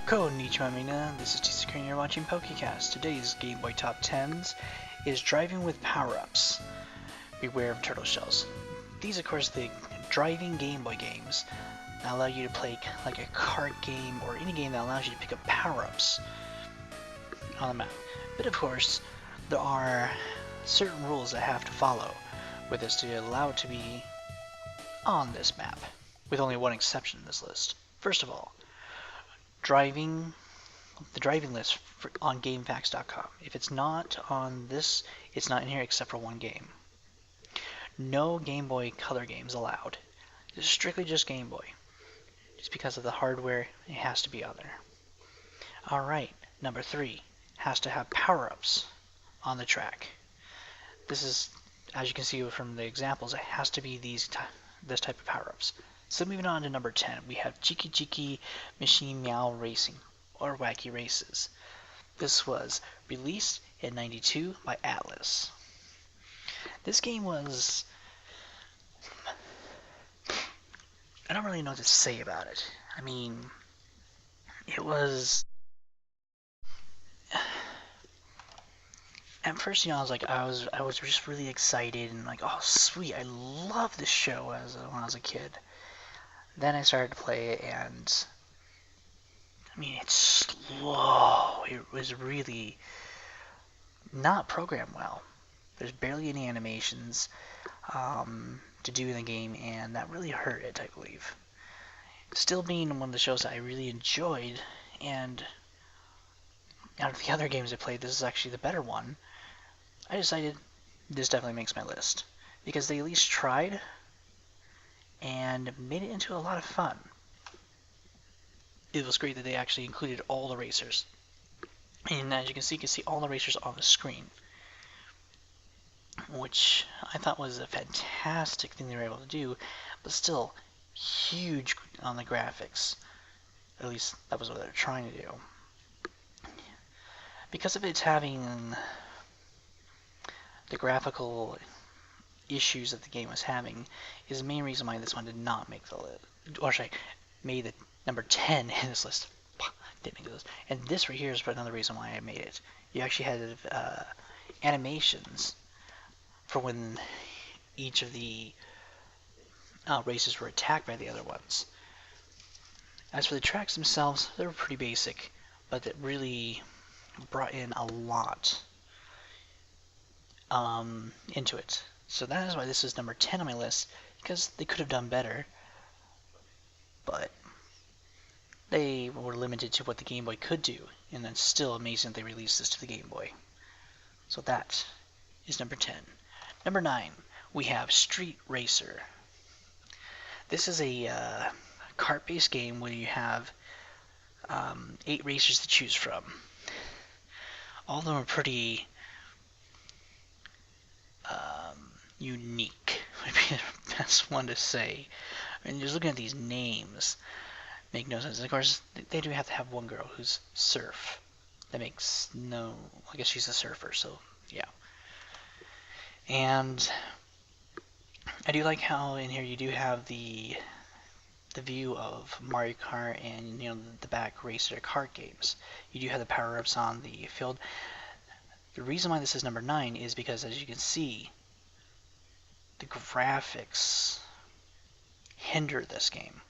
Konnichiwa mina, this is Tisaka and you're watching PokeCast. Today's Game Boy Top 10s is driving with power-ups. Beware of turtle shells. These of course the driving Game Boy games that allow you to play like a kart game or any game that allows you to pick up power-ups on the map. But of course, there are certain rules that have to follow with this to allow it to be on this map, with only one exception in this list. First of all, the driving list on GameFAQs.com. If it's not on this, it's not in here except for one game. No Game Boy Color games allowed. It's strictly just Game Boy. Just because of the hardware, it has to be on there. Alright, number 3 has to have power-ups on the track. This is, as you can see from the examples, it has to be this type of power-ups. So moving on to number 10, we have Chiki Chiki Machine Meow Racing, or Wacky Races. This was released in '92 by Atlas. This game was... I don't really know what to say about it. I mean, it was... At first, I was like, I was just really excited and like, oh sweet, I love this show when I was a kid. Then I started to play it, and I mean, it's slow. It was really not programmed well. There's barely any animations to do in the game, and that really hurt it, I believe. Still being one of the shows that I really enjoyed, and out of the other games I played, this is actually the better one. I decided this definitely makes my list, because they at least tried and made it into a lot of fun. It was great that they actually included all the racers. And as you can see all the racers on the screen, which I thought was a fantastic thing they were able to do, but still huge on the graphics. At least that was what they were trying to do. Because of its having the graphical issues that the game was having is the main reason why this one did not make the list, or sorry, made the number 10 in this list. Didn't make the list. And this right here is another reason why I made it. You actually had animations for when each of the races were attacked by the other ones. As for the tracks themselves, they were pretty basic, but it really brought in a lot into it. So that is why this is number 10 on my list, because they could have done better, but they were limited to what the Game Boy could do, and it's still amazing that they released this to the Game Boy. So that is number 10. Number 9, we have Street Racer. This is a kart-based game where you have 8 racers to choose from. All of them are pretty unique, would be the best one to say. I mean, just looking at these names make no sense. And of course, they do have to have one girl who's surf. That makes no... I guess she's a surfer, so yeah. And I do like how in here you do have the view of Mario Kart and the back racer kart games. You do have the power-ups on the field. The reason why this is number 9 is because, as you can see, the graphics hinder this game.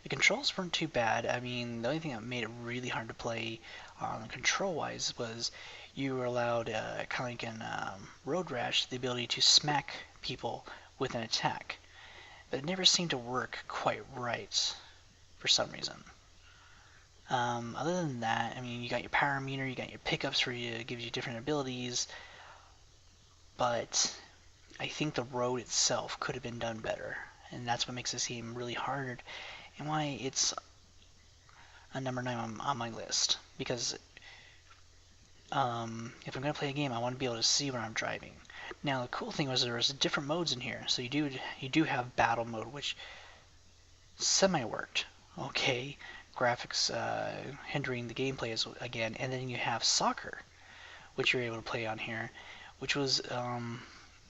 The controls weren't too bad. I mean, the only thing that made it really hard to play control-wise was you were allowed, kind of like in Road Rash, the ability to smack people with an attack. But it never seemed to work quite right for some reason. Other than that, I mean, you got your power meter, you got your pickups for you, it gives you different abilities, but I think the road itself could have been done better, and that's what makes this game really hard, and why it's a number 9 on my list, because if I'm going to play a game, I want to be able to see where I'm driving. Now, the cool thing was there was different modes in here, so you do have battle mode, which semi-worked, okay, graphics hindering the gameplay again, and then you have soccer, which you're able to play on here, which was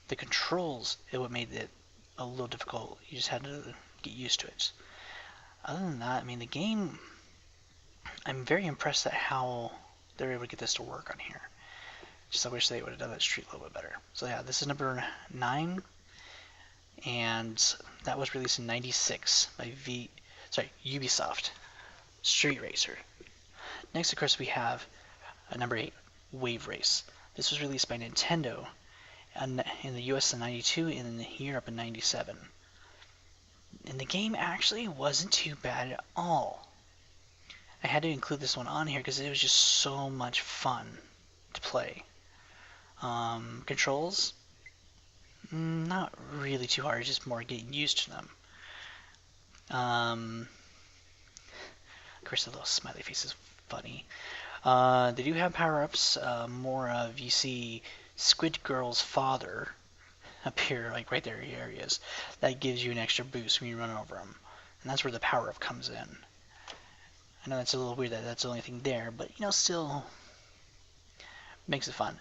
the controls, what made it a little difficult. You just had to get used to it. Other than that, I mean, the game, I'm very impressed at how they're able to get this to work on here. Just I wish they would have done that street a little bit better. So yeah, this is number 9, and that was released in '96 by Ubisoft. Street Racer. Next, of course, we have number 8, Wave Race. This was released by Nintendo in the US in '92 and in Europe in '97. And the game actually wasn't too bad at all. I had to include this one on here because it was just so much fun to play. Controls, not really too hard, just more getting used to them. Of course, the little smiley face is funny. They do have power-ups. More of, you see Squid Girl's father appear, like right there, here he is. That gives you an extra boost when you run over him. And that's where the power-up comes in. I know that's a little weird that that's the only thing there, but, you know, still makes it fun.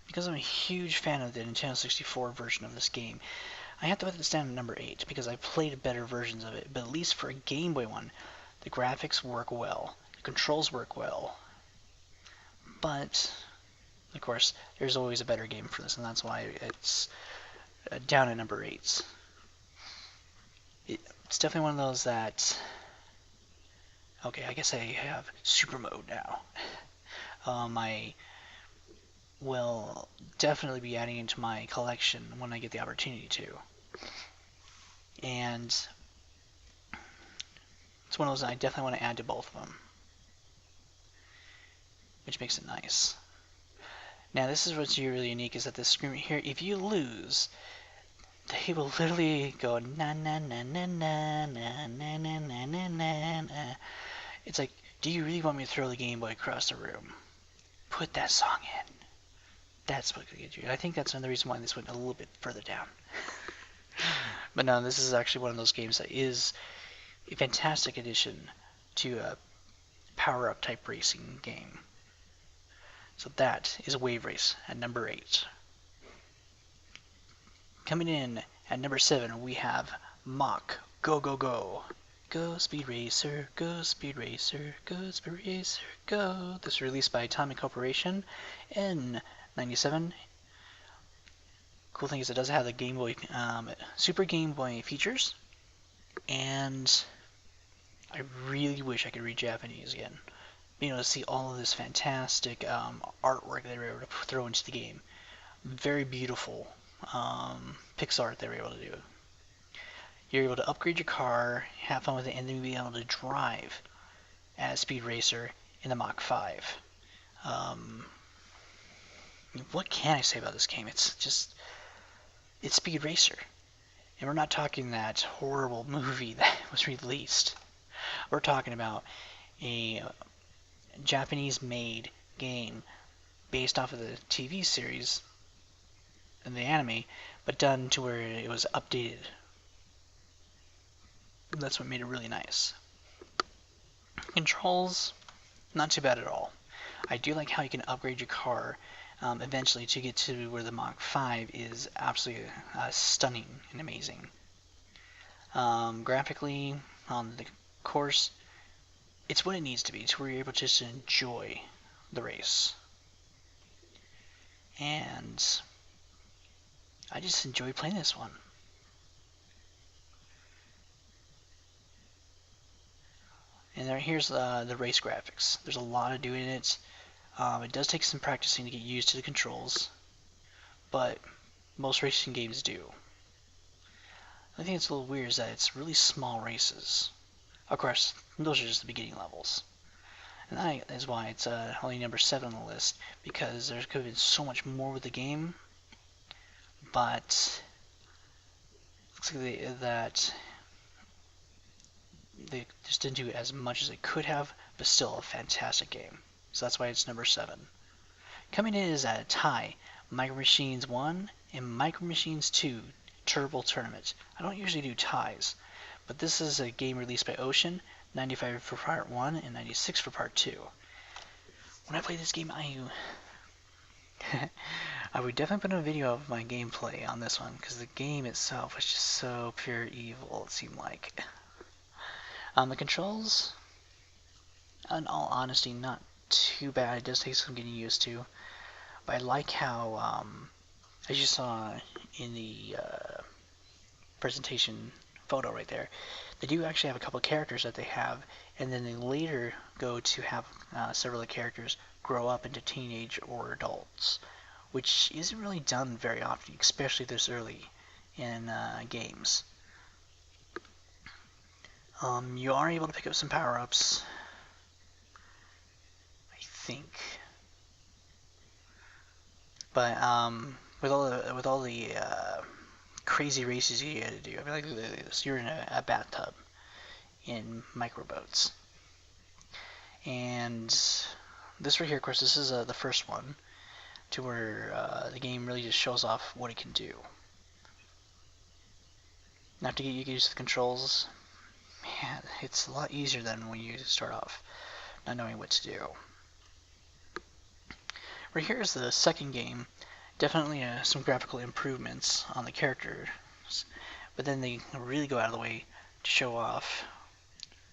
Because I'm a huge fan of the Nintendo 64 version of this game, I have to put this down at number 8 because I played better versions of it, but at least for a Game Boy one, the graphics work well, the controls work well, but, of course, there's always a better game for this, and that's why it's down at number 8. It's definitely one of those that, okay, I guess I have Super Mode now. I will definitely be adding into my collection when I get the opportunity to. And it's one of those I definitely want to add to both of them, which makes it nice. Now this is what's really unique, is that this screen right here, if you lose, they will literally go na na na na na na na na na na na na. It's like, do you really want me to throw the Game Boy across the room? Put that song in. That's what could get you. I think that's another reason why this went a little bit further down. But no, this is actually one of those games that is a fantastic addition to a power-up type racing game. So that is Wave Race at number 8. Coming in at number 7, we have Mach Go Go Go. Go Speed Racer, go Speed Racer, go Speed Racer, go. This was released by Atomic Corporation in '97. Cool thing is it does have the Game Boy, Super Game Boy features, and I really wish I could read Japanese again. Being able to see all of this fantastic artwork they were able to throw into the game. Very beautiful pixel art they were able to do. You're able to upgrade your car, have fun with it, and then be able to drive as Speed Racer in the Mach 5. What can I say about this game? It's Speed Racer. And we're not talking that horrible movie that was released. We're talking about a Japanese-made game based off of the TV series and the anime, but done to where it was updated. That's what made it really nice. Controls, not too bad at all. I do like how you can upgrade your car eventually to get to where the Mach 5 is absolutely stunning and amazing. Graphically, on the course, it's what it needs to be, to where you're able to just enjoy the race. And I just enjoy playing this one. And here's the race graphics. There's a lot of doing it. It does take some practicing to get used to the controls, but most racing games do. I think it's a little weird is that it's really small races. Of course, those are just the beginning levels. And that is why it's only number 7 on the list, because there could have been so much more with the game, but looks like they just didn't do as much as they could have, but still a fantastic game. So that's why it's number 7. Coming in is a tie, Micro Machines 1 and Micro Machines 2 Turbo Tournament. I don't usually do ties, but this is a game released by Ocean, 95 for part 1 and 96 for part 2. When I play this game, I would definitely put in a video of my gameplay on this one, because the game itself was just so pure evil, it seemed like. The controls, In all honesty, not too bad. It does take some getting used to. But I like how, as you saw in the presentation photo right there, they do actually have a couple of characters that they have, and then they later go to have several of the characters grow up into teenage or adults, which isn't really done very often, especially this early in games. You are able to pick up some power-ups, I think, but with all the crazy races you had to do, I mean, like this, you're in a bathtub in microboats, and this right here, of course, this is the first one to where the game really just shows off what it can do. Now to get you used to the controls, man, it's a lot easier than when you start off not knowing what to do. Right here is the second game. Definitely some graphical improvements on the characters, but then they really go out of the way to show off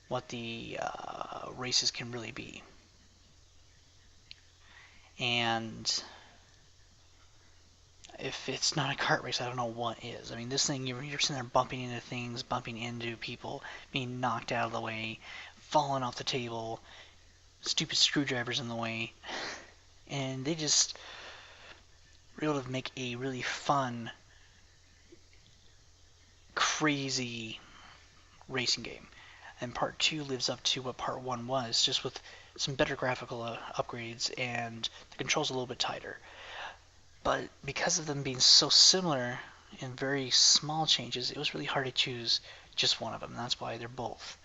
what the races can really be. And if it's not a kart race, I don't know what is. I mean, this thing, you're sitting there bumping into things, bumping into people, being knocked out of the way, falling off the table, stupid screwdrivers in the way, and they just were able to make a really fun, crazy racing game. And part 2 lives up to what part 1 was, just with some better graphical upgrades and the controls a little bit tighter. But because of them being so similar in very small changes, it was really hard to choose just one of them. That's why they're both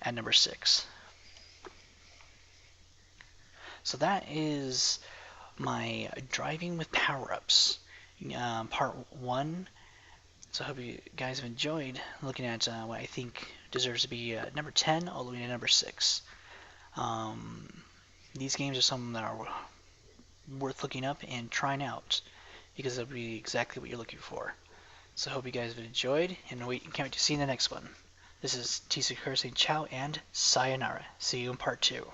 at number 6. So that is my driving with power-ups, part 1. So I hope you guys have enjoyed looking at what I think deserves to be number 10 all the way to number 6. These games are some that are worth looking up and trying out, because they'll be exactly what you're looking for. So I hope you guys have enjoyed, and can't wait to see you in the next one. This is Tisa Kerr saying ciao and sayonara. See you in part 2.